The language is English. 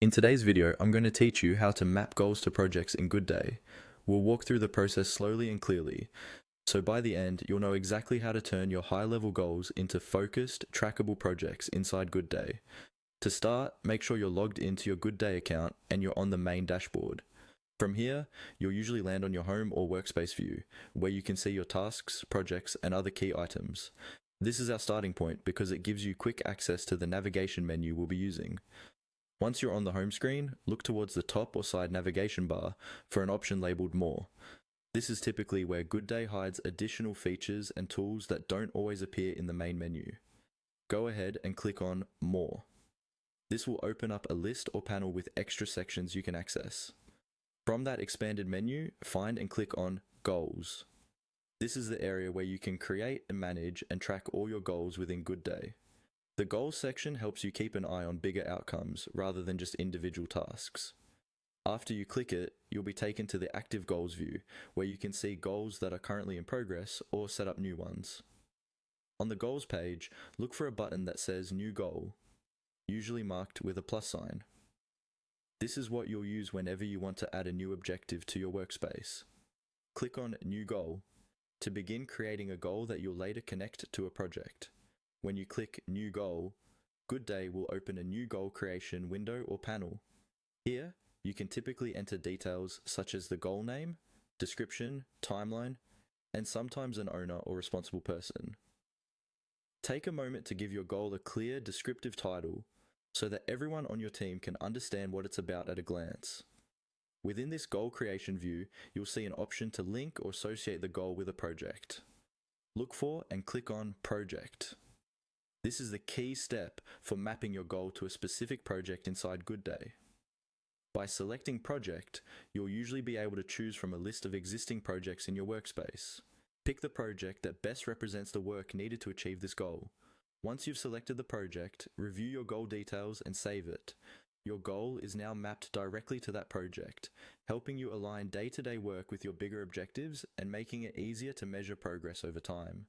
In today's video, I'm going to teach you how to map goals to projects in Goodday. We'll walk through the process slowly and clearly, so by the end, you'll know exactly how to turn your high-level goals into focused, trackable projects inside Goodday. To start, make sure you're logged into your Goodday account and you're on the main dashboard. From here, you'll usually land on your home or workspace view, where you can see your tasks, projects, and other key items. This is our starting point because it gives you quick access to the navigation menu we'll be using. Once you're on the home screen, look towards the top or side navigation bar for an option labeled More. This is typically where Goodday hides additional features and tools that don't always appear in the main menu. Go ahead and click on More. This will open up a list or panel with extra sections you can access. From that expanded menu, find and click on Goals. This is the area where you can create and manage and track all your goals within Goodday. The Goals section helps you keep an eye on bigger outcomes rather than just individual tasks. After you click it, you'll be taken to the Active Goals view, where you can see goals that are currently in progress or set up new ones. On the Goals page, look for a button that says New Goal, usually marked with a plus sign. This is what you'll use whenever you want to add a new objective to your workspace. Click on New Goal to begin creating a goal that you'll later connect to a project. When you click New Goal, Goodday will open a new goal creation window or panel. Here, you can typically enter details such as the goal name, description, timeline, and sometimes an owner or responsible person. Take a moment to give your goal a clear, descriptive title so that everyone on your team can understand what it's about at a glance. Within this goal creation view, you'll see an option to link or associate the goal with a project. Look for and click on Project. This is the key step for mapping your goal to a specific project inside Goodday. By selecting Project, you'll usually be able to choose from a list of existing projects in your workspace. Pick the project that best represents the work needed to achieve this goal. Once you've selected the project, review your goal details and save it. Your goal is now mapped directly to that project, helping you align day-to-day work with your bigger objectives and making it easier to measure progress over time.